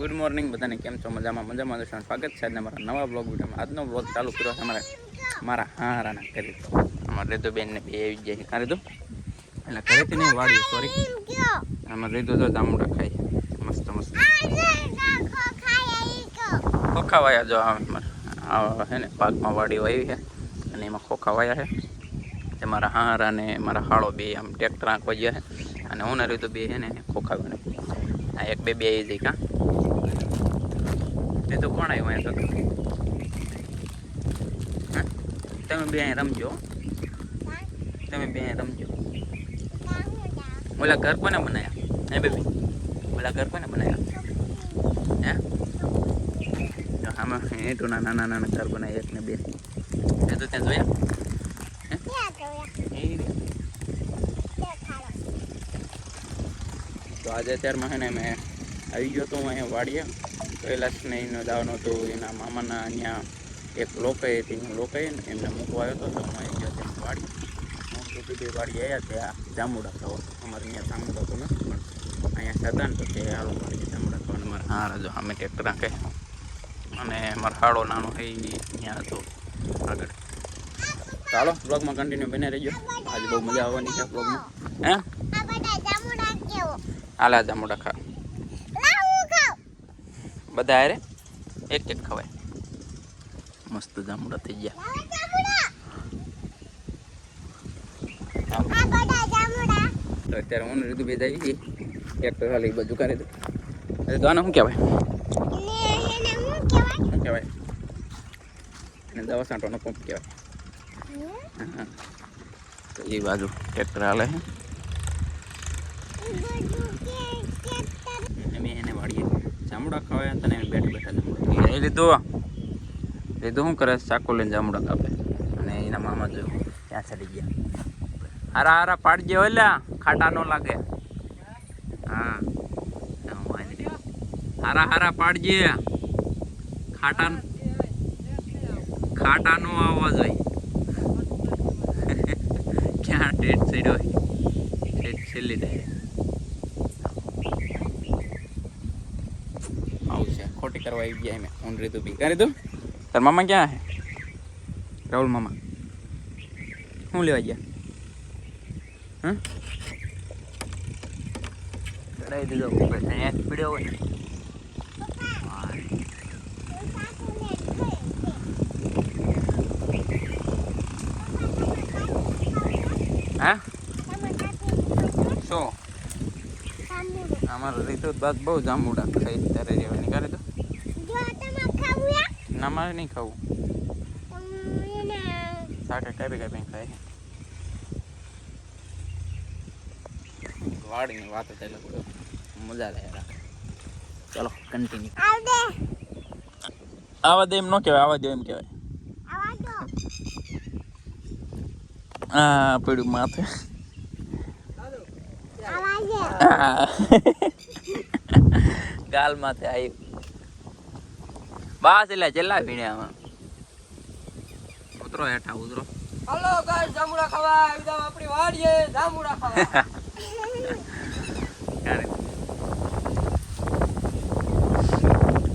Good morning બધાને, કેમ છો? મજામાં દોસ્તો, સ્વાગત છે આજના મારા નવા બ્લોગ વિડીયોમાં. આજનો બ્લોગ ચાલુ કર્યો છે મારા હારાના કરી તો અમારે રીતુબેન ને બે આવી જાય કરી દો એટલે ઘરેથી નહીં વાળ્યું, સોરી. આમાં રીતુ તો જામુડા ખાય છે મસ્ત મસ્ત ખોખા વાયા. જો હે ને પાકમાં વાડી વાવી છે અને એમાં ખોખા વાયા છે. મારા હારા ને મારા હાળો બે આમ ટ્રેક્ટર આંકવા ગયા છે અને હું ને રીતુ બે છે ને ખોખા બને. આ એક બે આવી જાય કાં એ તો કોણ આવ્યું અહીંયા તો? હા, તમે બે અહીં રમજો, તમે બે અહીં રમજો. ઓલા ઘર કોને બનાવ્યા હે બેબી? ઓલા ઘર કોને બનાવ્યા હે? આમાં એટલું નાના નાના ઘર બનાવ્યા એક ને બે. એ તો ત્યાં જોયા તો આજે અત્યારમાં છે ને મેં આવી ગયો તો હું અહીંયા વાડીએ. કૈલાસને એનો દાવાનો હતો, એના મામાના ત્યાં એક લોકાઈ હતી, હું લોકાઈ ને એમને મૂકવા આવ્યો હતો. તો હું આવી ગયો ત્યાં વાડી. હું તો બે વાડી આવ્યા ત્યાં જાંબુડા ખાવા. અમારે ત્યાં જાંબુડા તો નથી પણ અહીંયા હતા ને તો તે હાલો વાડી જાંબુડા ખાવાનું. મારા હારા જો અમે ટ્રેક્ટર આંકે અને મારો હાડો નાનો છે એ ત્યાં હતો આગળ. ચાલો બ્લોગમાં કન્ટિન્યુ બને રહેજો. આજે બહુ મજા આવવાની છે બ્લોગમાં. હે હાલા જાંબુડા ખા બધા અરે એક એક ખવાય. મસ્ત જાંબુડા થઈ ગયા. તો અત્યારે હું રીતુ બે જાય ટ્રેક્ટર હાલ એ બાજુ કરી દઉં. તો આને શું કહેવાય? શું કહેવાય? એને દવા છાંટવાનો પંપ કહેવાય. હા, તો એ બાજુ ટ્રેક્ટર હાલે છે. અમે એને વાળીએ જાંબુડા ખવાય તને બેઠા બેઠા જાંબુડા એ લીધું શું કરે? ચાકુ લઈને જાંબુડા કાપે અને એના મામા જો ત્યાં ચડી ગયા. હારા હારા પાડજે ઓલા, ખાટા ન લાગે. હા, હારા હારા પાડજે, ખાટા નો આવવા જોઈએ. ક્યાં ડેટ સાઈડ હોય ડેટ છેલ્લી થાય આવશે. ખોટી કરવા આવી ગયા. મેં હું રીતું બી કરી દઉં. તાર મામા ક્યાં હે? રાહુલ મામા શું લેવા ગયા? હા, ચડાવી દીધો પીડ્યો હોય ને. હા શું અમારે રીતુ બાદ બહુ જાંબુડા ખાઈ ત્યારે રહેવાની કરે તો. ના મારે નહીં ખાવું. શાકે કાપી કાપીને ખાય. વાડીની વાત એટલે મજા લે રાખે. ચાલો કન્ટિન્યુ. આવા દે એમ ન કહેવાય, આવા દે એમ કહેવાય. હા પડ્યું માથે. ગાલ માથે આવ્યું. બસ એટલે છેલ્લા ભીણે આમાં ઉતરો હેઠા ઉતરો. હાલો ગાઈસ, જાંબુડા ખાવા આવી જાવ આપણી વાડીએ. જાંબુડા ખાવા